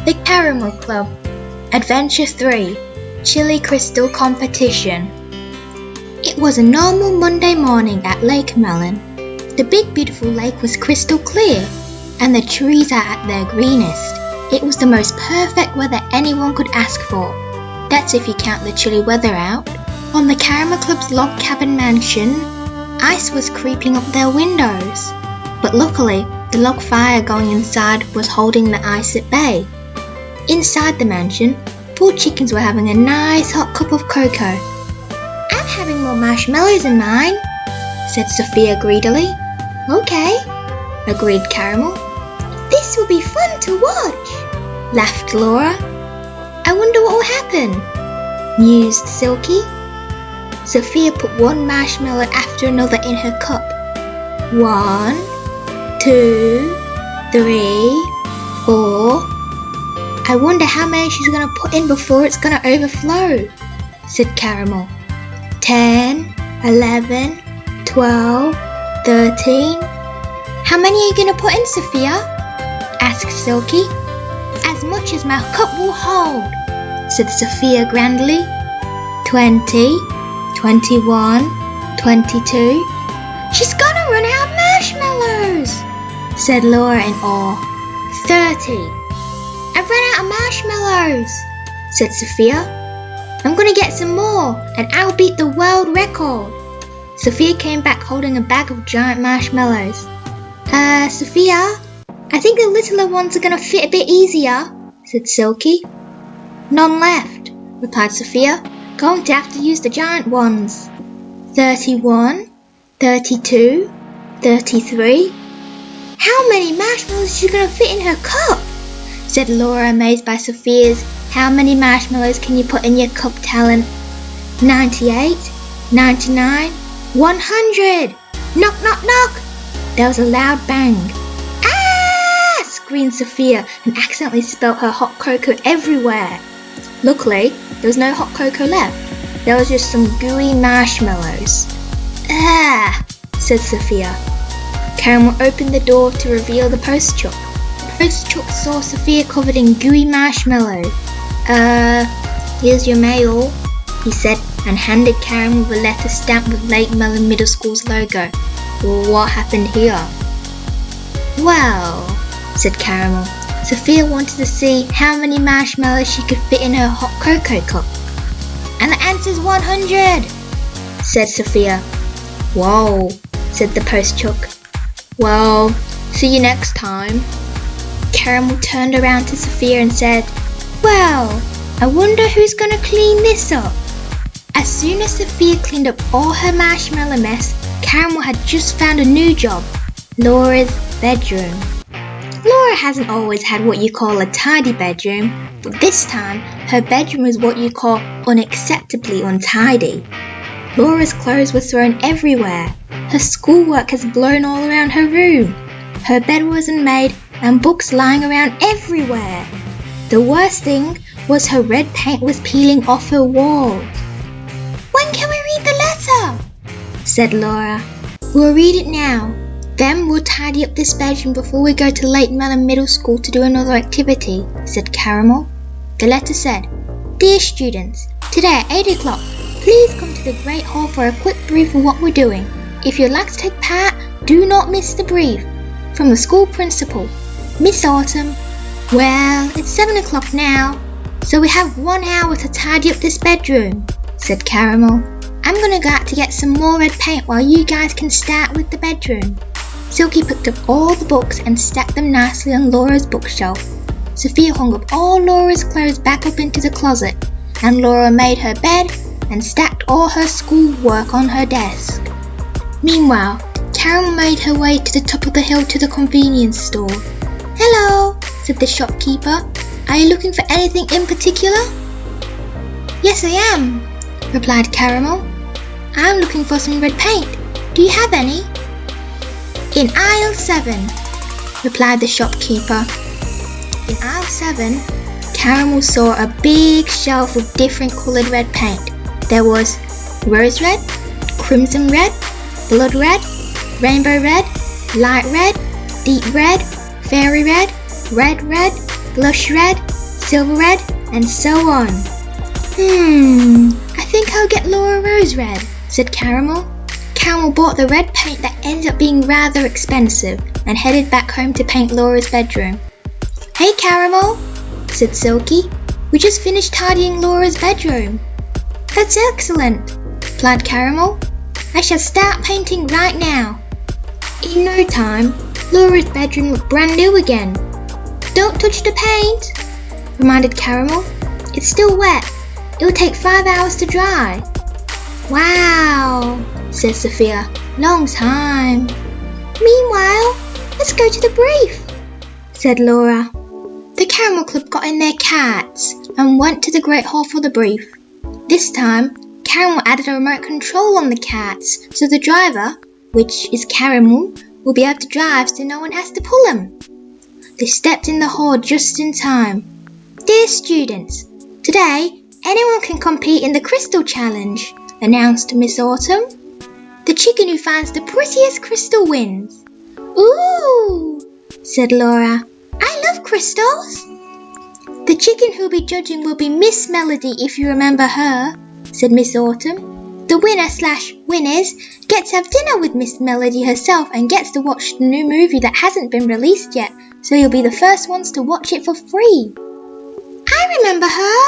The Caramel Club, Adventure 3, Chili Crystal Competition. It was a normal Monday morning at Lake Melon. The big beautiful lake was crystal clear, and the trees are at their greenest. It was the most perfect weather anyone could ask for. That's if you count the chilly weather out. On the Caramel Club's log cabin mansion, ice was creeping up their windows. But luckily, the log fire going inside was holding the ice at bay. Inside the mansion, 4 chickens were having a nice hot cup of cocoa. "I'm having more marshmallows in mine," said Sophia greedily. "Okay," agreed Caramel. "This will be fun to watch," laughed Laura. "I wonder what will happen," mused Silky. Sophia put one marshmallow after another in her cup. 1, 2, 3, 4. "I wonder how many she's going to put in before it's going to overflow," said Caramel. 10, 11, 12, 13. "How many are you going to put in, Sophia?" asked Silky. "As much as my cup will hold," said Sophia grandly. 20, 21, 22. "She's going to run out of marshmallows," said Laura in awe. 30. "I've run out of marshmallows," said Sophia. "I'm going to get some more and I'll beat the world record." Sophia came back holding a bag of giant marshmallows. Sophia, I think the littler ones are going to fit a bit easier," said Silky. "None left," replied Sophia. "Going to have to use the giant ones." 31, 32, 33. "How many marshmallows is she going to fit in her cup?" said Laura, amazed by Sophia's "how many marshmallows can you put in your cup" talent. 98, 99, 100. "Knock, knock, knock!" There was a loud bang. "Ah!" screamed Sophia and accidentally spilt her hot cocoa everywhere. Luckily, there was no hot cocoa left. There was just some gooey marshmallows. "Ah!" said Sophia. Caramel opened the door to reveal the post chuck. Post Chuck saw Sophia covered in gooey marshmallow. Here's your mail," he said, and handed Caramel the letter stamped with Lake Melon Middle School's logo. "Well, what happened here?" "Well," said Caramel, "Sophia wanted to see how many marshmallows she could fit in her hot cocoa cup." "And the answer's 100, said Sophia. "Whoa," said the Post Chuck. "Well, see you next time." Caramel turned around to Sophia and said, "Well, I wonder who's going to clean this up." As soon as Sophia cleaned up all her marshmallow mess, Caramel had just found a new job, Laura's bedroom. Laura hasn't always had what you call a tidy bedroom, but this time her bedroom was what you call unacceptably untidy. Laura's clothes were thrown everywhere. Her schoolwork has blown all around her room. Her bed wasn't made and books lying around everywhere. The worst thing was her red paint was peeling off her walls. "When can we read the letter?" said Laura. "We'll read it now. Then we'll tidy up this bedroom before we go to Lake Melon Middle School to do another activity," said Caramel. The letter said, "Dear students, today at 8 o'clock, please come to the Great Hall for a quick brief of what we're doing. If you'd like to take part, do not miss the brief. From the school principal, Miss Autumn." "Well, it's 7 o'clock now, so we have 1 hour to tidy up this bedroom," said Caramel. "I'm going to go out to get some more red paint while you guys can start with the bedroom." Silky picked up all the books and stacked them nicely on Laura's bookshelf. Sophia hung up all Laura's clothes back up into the closet, and Laura made her bed and stacked all her schoolwork on her desk. Meanwhile, Caramel made her way to the top of the hill to the convenience store. "Hello," said the shopkeeper. "Are you looking for anything in particular?" "Yes, I am," replied Caramel. "I'm looking for some red paint. Do you have any?" "In aisle 7, replied the shopkeeper. In aisle 7, Caramel saw a big shelf with different coloured red paint. There was rose red, crimson red, blood red, rainbow red, light red, deep red, fairy red, red, blush red, silver red, and so on. I think I'll get Laura Rose red, said Caramel. Caramel bought the red paint that ended up being rather expensive and headed back home to paint Laura's bedroom. Hey Caramel, said Silky. We just finished tidying Laura's bedroom. That's excellent, replied Caramel. I shall start painting right now. In no time, Laura's bedroom looked brand new again. Don't touch the paint, reminded Caramel. It's still wet. It will take 5 hours to dry. Wow, said Sophia. Long time. Meanwhile, let's go to the brief, said Laura. The Caramel Club got in their cats and went to the Great Hall for the brief. This time, Caramel added a remote control on the cats, so the driver, which is Caramel, will be able to drive so no one has to pull him. They stepped in the hall just in time. Dear students, today anyone can compete in the Crystal Challenge, announced Miss Autumn. The chicken who finds the prettiest crystal wins. Ooh, said Laura. I love crystals. The chicken who'll be judging will be Miss Melody, if you remember her, said Miss Autumn. The winner/winners gets to have dinner with Miss Melody herself and gets to watch the new movie that hasn't been released yet, so you'll be the first ones to watch it for free. I remember her,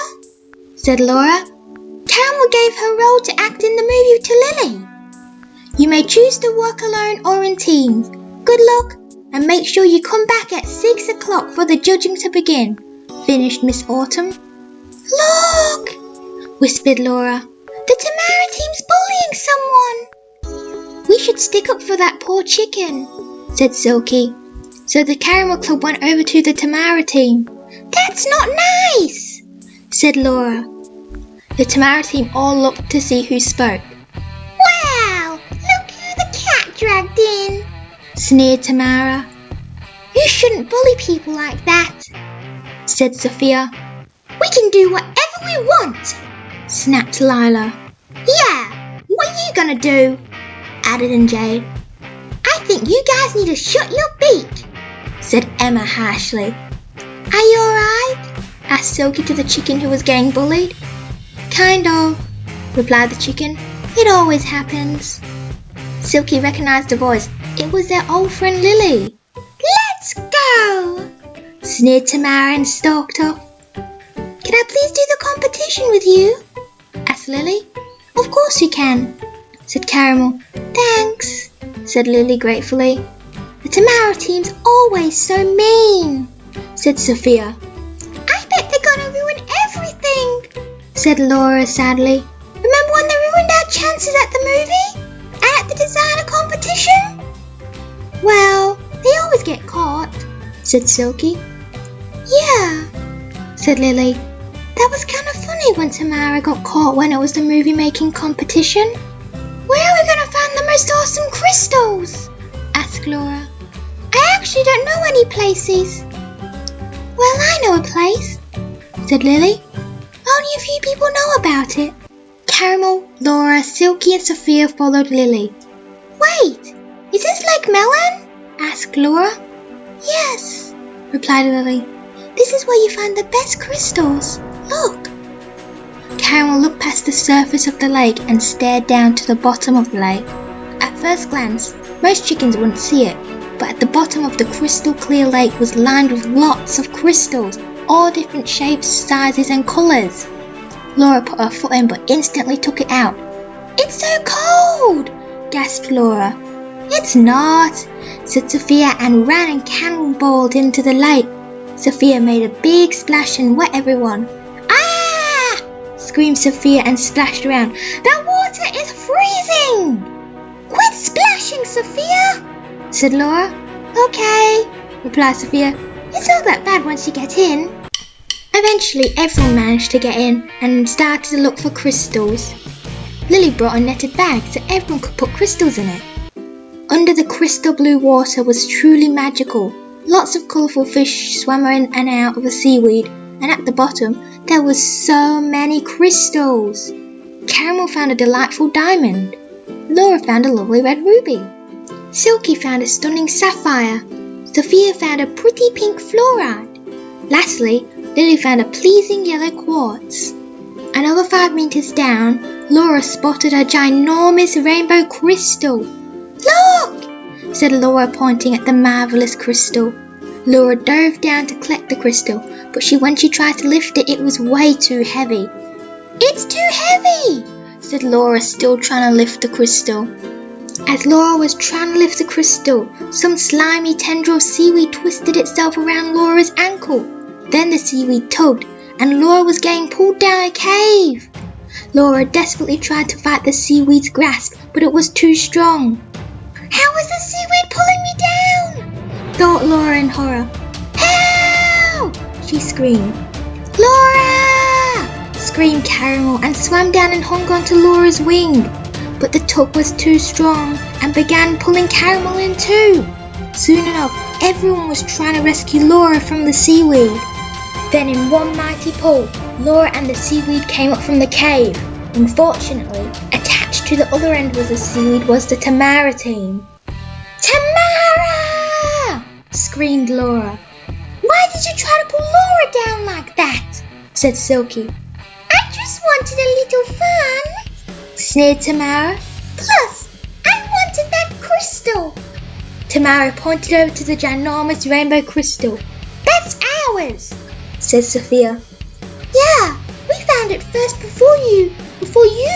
said Laura. Caramel gave her role to act in the movie to Lily. You may choose to work alone or in teams. Good luck, and make sure you come back at 6 o'clock for the judging to begin, finished Miss Autumn. Look, whispered Laura. The Tamara team's bullying someone. We should stick up for that poor chicken, said Silky. So the Caramel Club went over to the Tamara team. That's not nice, said Laura. The Tamara team all looked to see who spoke. Wow, look who the cat dragged in, sneered Tamara. You shouldn't bully people like that, said Sophia. We can do whatever we want, snapped Lyla. Yeah, what are you gonna do? Added Jade. I think you guys need to shut your beak, said Emma harshly. Are you alright? Asked Silky to the chicken who was getting bullied. Kind of, replied the chicken. It always happens. Silky recognised the voice. It was their old friend Lily. Let's go, sneered Tamara and stalked off. Can I please do the competition with you? Asked Lily. Of course you can, said Caramel. Thanks, said Lily gratefully. The Tamara team's always so mean, said Sophia. I bet they're gonna ruin everything, said Laura sadly. Remember when they ruined our chances at the movie? And at the designer competition? Well, they always get caught, said Silky. Yeah, said Lily. That was kind of funny when Tamara got caught when it was the movie making competition. Where are we going to find the most awesome crystals? Asked Laura. I actually don't know any places. Well, I know a place, said Lily. Only a few people know about it. Caramel, Laura, Silky and Sophia followed Lily. Wait, is this like Melon? Asked Laura. Yes, replied Lily. This is where you find the best crystals. Look. Caramel looked past the surface of the lake and stared down to the bottom of the lake. At first glance, most chickens wouldn't see it, but at the bottom of the crystal clear lake was lined with lots of crystals, all different shapes, sizes and colours. Laura put her foot in but instantly took it out. It's so cold, gasped Laura. It's not, said Sophia and ran and cannonballed into the lake. Sophia made a big splash and wet everyone. Ah! Screamed Sophia and splashed around. The water is freezing! Quit splashing, Sophia, said Laura. Okay, replied Sophia. It's not that bad once you get in. Eventually everyone managed to get in and started to look for crystals. Lily brought a netted bag so everyone could put crystals in it. Under the crystal blue water was truly magical. Lots of colourful fish swam in and out of the seaweed, and at the bottom there was so many crystals. Caramel found a delightful diamond. Laura found a lovely red ruby. Silky found a stunning sapphire. Sophia found a pretty pink fluorite. Lastly, Lily found a pleasing yellow quartz. Another 5 meters down, Laura spotted a ginormous rainbow crystal. "Look!" said Laura, pointing at the marvellous crystal. Laura dove down to collect the crystal, but when she tried to lift it, it was way too heavy. "It's too heavy!" said Laura, still trying to lift the crystal. As Laura was trying to lift the crystal, some slimy tendril of seaweed twisted itself around Laura's ankle. Then the seaweed tugged, and Laura was getting pulled down a cave. Laura desperately tried to fight the seaweed's grasp, but it was too strong. "How is the seaweed pulling me down?" thought Laura in horror. "Help!" she screamed. "Laura!" screamed Caramel and swam down and hung onto Laura's wing. But the tug was too strong and began pulling Caramel in too. Soon enough, everyone was trying to rescue Laura from the seaweed. Then in one mighty pull, Laura and the seaweed came up from the cave. Unfortunately, attached to the other end of the seaweed was the Tamara team. "Tamara!" screamed Laura. "Why did you try to pull Laura down like that?" said Silky. "I just wanted a little fun," sneered Tamara. "Plus, I wanted that crystal." Tamara pointed over to the ginormous rainbow crystal. "That's ours," said Sophia. "Yeah, we found it first before you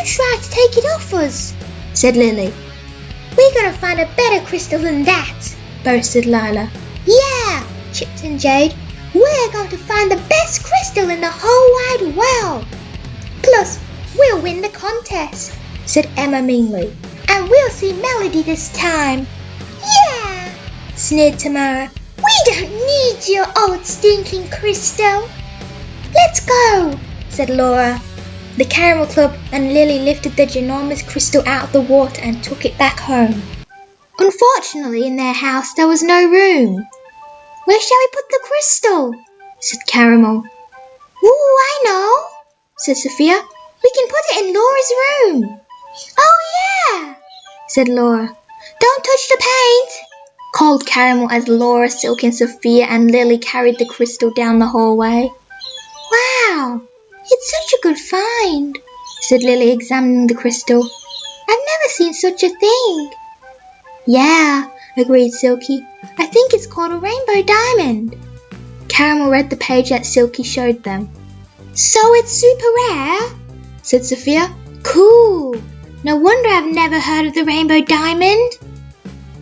tried to take it off us," said Lily. "We're going to find a better crystal than that," boasted Lyla. "Yeah," chipped in Jade. "We're going to find the best crystal in the whole wide world. Plus, we'll win the contest," said Emma meanly. "And we'll see Melody this time." "Yeah," sneered Tamara. "We don't need your old stinking crystal." "Let's go," said Laura. The Caramel Club and Lily lifted the ginormous crystal out of the water and took it back home. Unfortunately, in their house there was no room. "Where shall we put the crystal?" said Caramel. "Ooh, I know," said Sophia. "We can put it in Laura's room." "Oh yeah," said Laura. "Don't touch the paint," called Caramel as Laura, Silky and Sophia and Lily carried the crystal down the hallway. "Wow, it's such a good find," said Lily, examining the crystal. "I've never seen such a thing." "Yeah," agreed Silky. "I think it's called a rainbow diamond." Caramel read the page that Silky showed them. "So it's super rare?" said Sophia. "Cool. No wonder I've never heard of the rainbow diamond."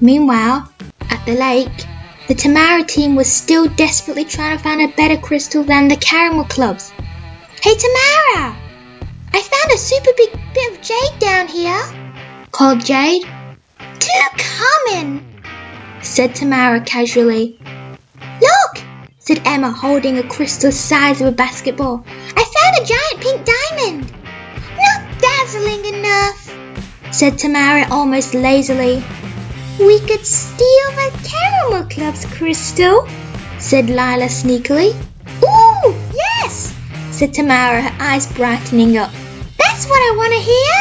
Meanwhile, at the lake, the Tamara team was still desperately trying to find a better crystal than the Caramel Club's. "Hey Tamara! I found a super big bit of jade down here," called Jade. "Two coming," said Tamara casually. "Look," said Emma, holding a crystal the size of a basketball. "I found a giant pink diamond." "Not dazzling enough," said Tamara almost lazily. "We could steal the Caramel Club's crystal," said Lyla sneakily. "Ooh, yes," said Tamara, her eyes brightening up. "That's what I want to hear."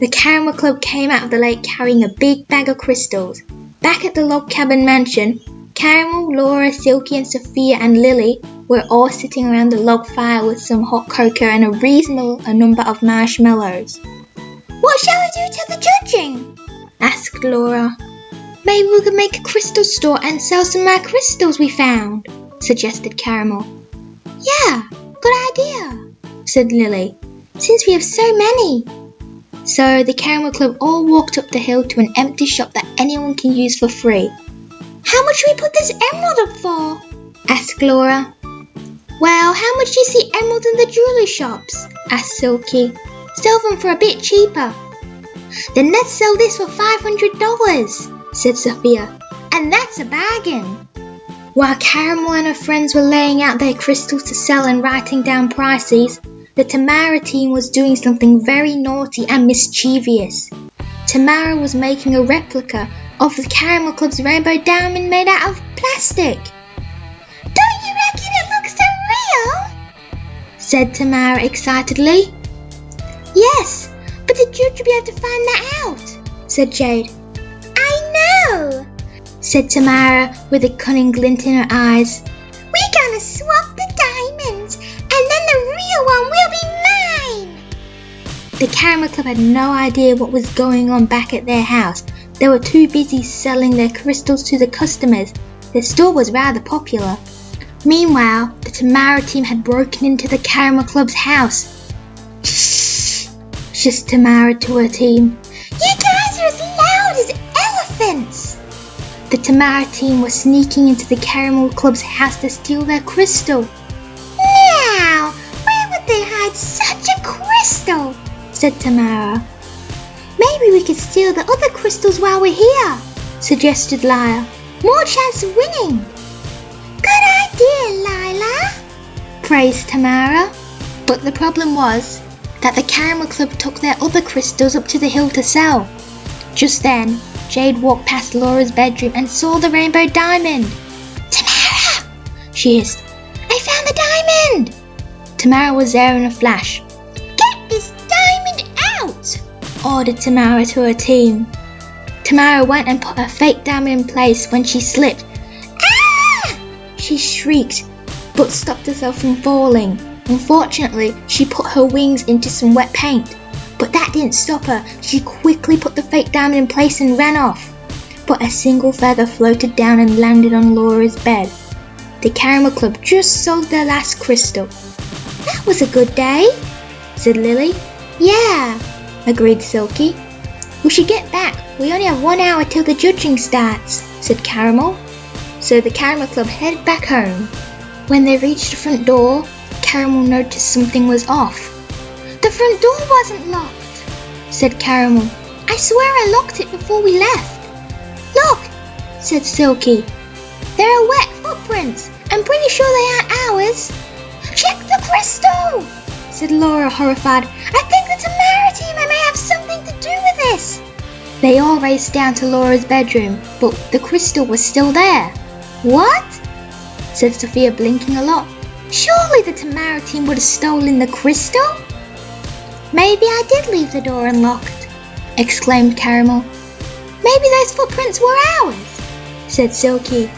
The Caramel Club came out of the lake carrying a big bag of crystals. Back at the log cabin mansion, Caramel, Laura, Silky and Sophia and Lily were all sitting around the log fire with some hot cocoa and a reasonable number of marshmallows. "What shall we do to the judging?" asked Laura. "Maybe we could make a crystal store and sell some of our crystals we found," suggested Caramel. "Yeah, good idea," said Lily, "since we have so many." So the Caramel Club all walked up the hill to an empty shop that anyone can use for free. "How much should we put this emerald up for?" asked Laura. "Well, how much do you see emeralds in the jewellery shops?" asked Silky. "Sell them for a bit cheaper." "Then let's sell this for $500, said Sophia. "And that's a bargain." While Caramel and her friends were laying out their crystals to sell and writing down prices, the Tamara team was doing something very naughty and mischievous. Tamara was making a replica of the Caramel Club's rainbow diamond made out of plastic. "Don't you reckon it looks so real?" said Tamara excitedly. "Yes, but the judge will be able to find that out," said Jade. "I know," said Tamara with a cunning glint in her eyes. "We're gonna swap the diamond The Caramel Club had no idea what was going on back at their house. They were too busy selling their crystals to the customers. Their store was rather popular. Meanwhile, the Tamara team had broken into the Caramel Club's house. Shh, hissed Tamara to her team. You guys are as loud as elephants! The Tamara team was sneaking into the Caramel Club's house to steal their crystal. Now, where would they hide such a crystal? Said Tamara. Maybe we could steal the other crystals while we're here, suggested Lyla. More chance of winning. Good idea, Lyla, praised Tamara. But the problem was that the Caramel Club took their other crystals up to the hill to sell. Just then, Jade walked past Laura's bedroom and saw the rainbow diamond. Tamara, she hissed. I found the diamond! Tamara was there in a flash. Get this diamond out! Ordered Tamara to her team. Tamara went and put her fake diamond in place when she slipped. Ah! She shrieked, but stopped herself from falling. Unfortunately, she put her wings into some wet paint. But that didn't stop her. She quickly put the fake diamond in place and ran off. But a single feather floated down and landed on Laura's bed. The Caramel Club just sold their last crystal. That was a good day, said Lily. Yeah, agreed Silky. We should get back. We only have 1 hour till the judging starts, said Caramel. So the Caramel Club headed back home. When they reached the front door, Caramel noticed something was off. The front door wasn't locked, said Caramel. I swear I locked it before we left. Look, said Silky. There are wet footprints. I'm pretty sure they aren't ours. Check the crystal, said Laura, horrified. I think the Tamara team may have something to do with this. They all raced down to Laura's bedroom, but the crystal was still there. What? Said Sophia, blinking a lot. Surely the Tamara team would have stolen the crystal? Maybe I did leave the door unlocked, exclaimed Caramel. Maybe those footprints were ours, said Silky.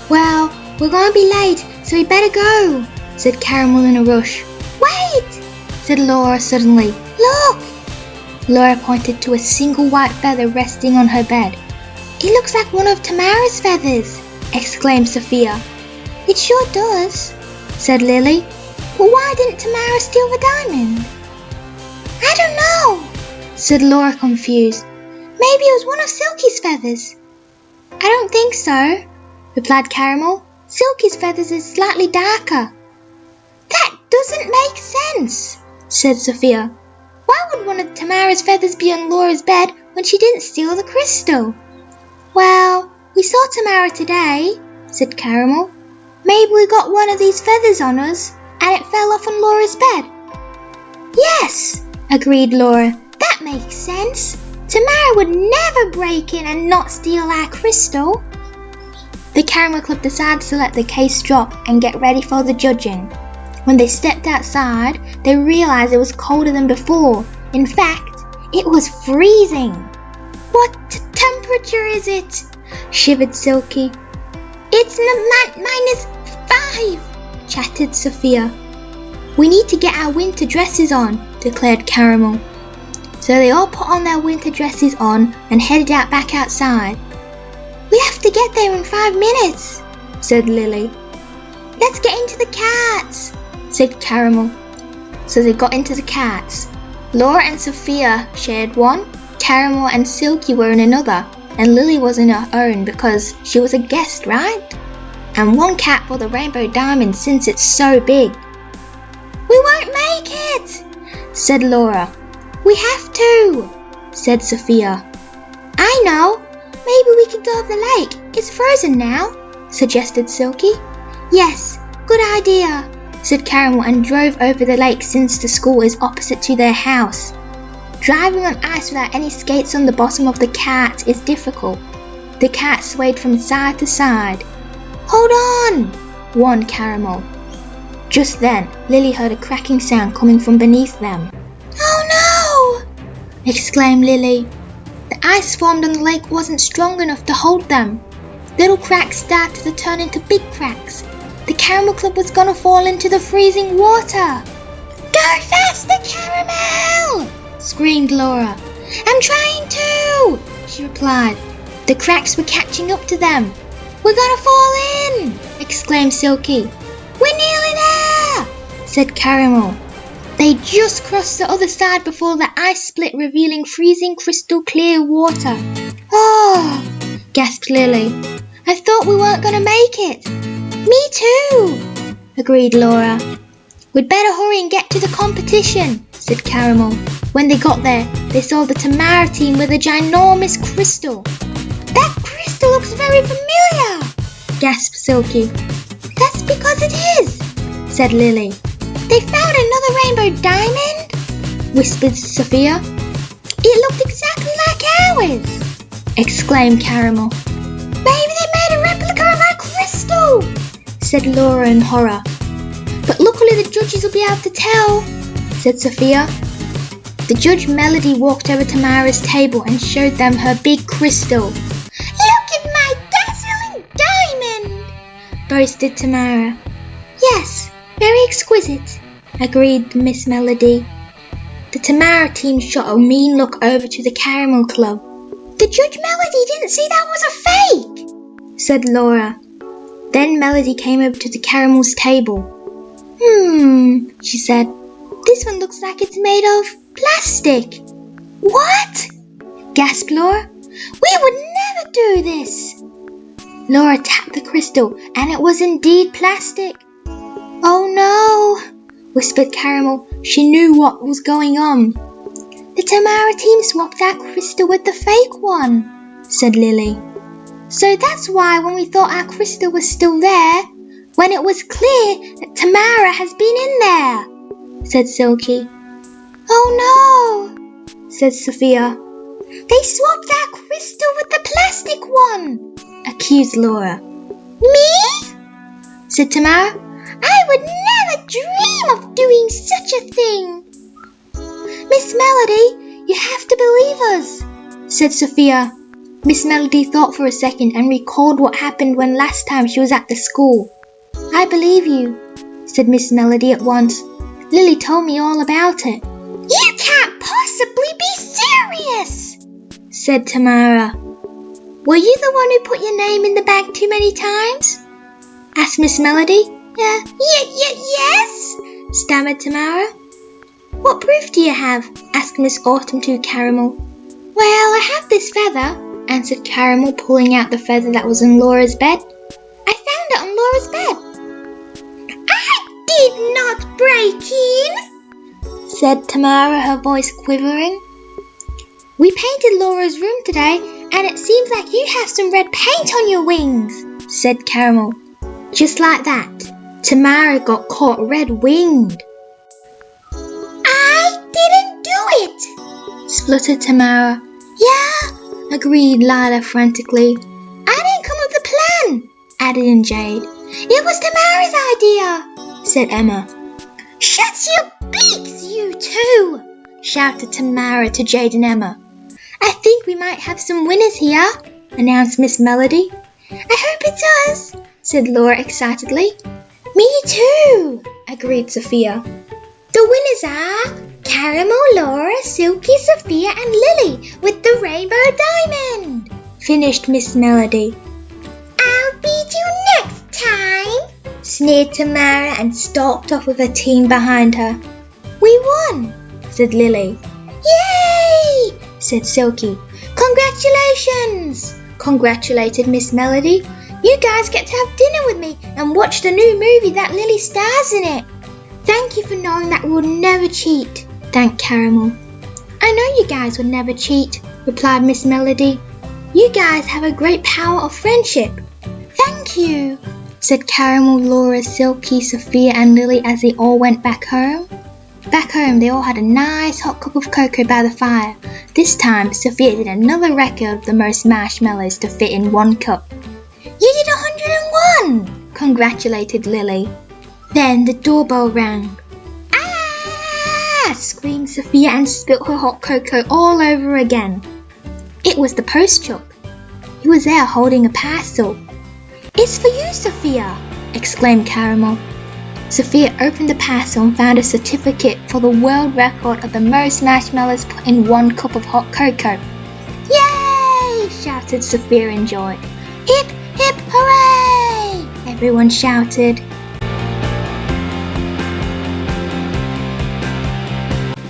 Well, we're going to be late, so we better go, said Caramel in a rush. Wait, said Laura suddenly. Look! Laura pointed to a single white feather resting on her bed. It looks like one of Tamara's feathers, exclaimed Sophia. It sure does, said Lily. But why didn't Tamara steal the diamond? I don't know, said Laura, confused. Maybe it was one of Silky's feathers. I don't think so, replied Caramel. Silky's feathers is slightly darker. That doesn't make sense, said Sophia. Why would one of Tamara's feathers be on Laura's bed when she didn't steal the crystal? Well, we saw Tamara today, said Caramel. Maybe we got one of these feathers on us and it fell off on Laura's bed. Yes, agreed Laura. That makes sense. Tamara would never break in and not steal our crystal. The Caramel Club decided to let the case drop and get ready for the judging. When they stepped outside, they realized it was colder than before. In fact, it was freezing. What temperature is it? Shivered Silky. It's -5, chattered Sophia. We need to get our winter dresses on, declared Caramel. So they all put on their winter dresses on and headed out back outside. We have to get there in 5 minutes, said Lily. Let's get into the carts, said Caramel. So they got into the carts. Laura and Sophia shared one, Caramel and Silky were in another, and Lily was in her own because she was a guest, right? And one cat for the rainbow diamond since it's so big. We won't make it, said Laura. We have to, said Sophia. I know. Maybe we could go up the lake. It's frozen now, suggested Silky. Yes, good idea, said Caramel and drove over the lake since the school is opposite to their house. Driving on ice without any skates on the bottom of the cart is difficult. The cart swayed from side to side. Hold on, warned Caramel. Just then, Lily heard a cracking sound coming from beneath them. Oh no! Exclaimed Lily. The ice formed on the lake wasn't strong enough to hold them. Little cracks started to turn into big cracks. The Caramel Club was gonna fall into the freezing water. Go faster, Caramel! screamed Laura. I'm trying to, she replied. The cracks were catching up to them. We're gonna fall in, exclaimed Silky. We're nearly there, said Caramel. They just crossed the other side before the ice split, revealing freezing crystal clear water. Oh, gasped Lily. I thought we weren't going to make it. Me too, agreed Laura. We'd better hurry and get to the competition, said Caramel. When they got there, they saw the Tamara team with a ginormous crystal. That crystal looks very familiar, gasped Silky. That's because it is, said Lily. They found another rainbow diamond, whispered Sophia. It looked exactly like ours, exclaimed Caramel. Maybe they made a replica of our crystal, said Laura in horror. But luckily the judges will be able to tell, said Sophia. The judge Melody walked over to Tamara's table and showed them her big crystal. Look at my dazzling diamond, boasted Tamara. Yes, very exquisite, agreed Miss Melody. The Tamara team shot a mean look over to the Caramel Club. The Judge Melody didn't see that was a fake, said Laura. Then Melody came over to the Caramel's table. She said. This one looks like it's made of plastic. What? Gasped Laura. We would never do this. Laura tapped the crystal and it was indeed plastic. Oh no, whispered Caramel. She knew what was going on. The Tamara team swapped that crystal with the fake one, said Lily. So that's why when we thought our crystal was still there, when it was clear that Tamara has been in there, said Silky. Oh no, said Sophia. They swapped our crystal with the plastic one, accused Laura. Me? Said Tamara. I would never dream of doing such a thing. Miss Melody, you have to believe us, said Sophia. Miss Melody thought for a second and recalled what happened when last time she was at the school. I believe you, said Miss Melody at once. Lily told me all about it. You can't possibly be serious, said Tamara. Were you the one who put your name in the bag too many times? Asked Miss Melody. Yes, stammered Tamara. What proof do you have? Asked Miss Autumn to Caramel. Well, I have this feather, answered Caramel, pulling out the feather that was on Laura's bed. I found it on Laura's bed. I did not break in, said Tamara, her voice quivering. We painted Laura's room today, and it seems like you have some red paint on your wings, said Caramel. Just like that, Tamara got caught red-winged. I didn't do it, spluttered Tamara. Yeah, agreed Lyla frantically. I didn't come up with the plan, added in Jade. It was Tamara's idea, said Emma. Shut your beaks, you two, shouted Tamara to Jade and Emma. I think we might have some winners here, announced Miss Melody. I hope it does, said Laura excitedly. Me too, agreed Sophia. The winners are Caramel, Laura, Silky, Sophia and Lily with the rainbow diamond, finished Miss Melody. I'll beat you next time, sneered Tamara and stalked off with her team behind her. We won, said Lily. Yay, said Silky. Congratulations, congratulated Miss Melody. You guys get to have dinner with me and watch the new movie that Lily stars in it. Thank you for knowing that we'll never cheat, thanked Caramel. I know you guys would never cheat, replied Miss Melody. You guys have a great power of friendship. Thank you, said Caramel, Laura, Silky, Sophia and Lily as they all went back home. Back home, they all had a nice hot cup of cocoa by the fire. This time, Sophia did another record of the most marshmallows to fit in one cup. You did 101! Congratulated Lily. Then the doorbell rang. Ah! Screamed Sophia and spilt her hot cocoa all over again. It was the post chop. He was there holding a parcel. It's for you, Sophia! Exclaimed Caramel. Sophia opened the parcel and found a certificate for the world record of the most marshmallows put in 1 cup of hot cocoa. Yay! Shouted Sophia in joy. Hip, hip, hooray! Everyone shouted.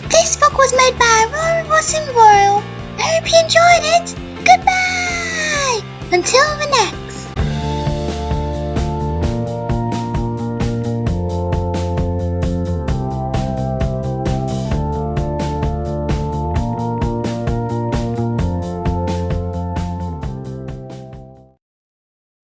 This book was made by Rory Watson Royal. I hope you enjoyed it. Goodbye! Until the next.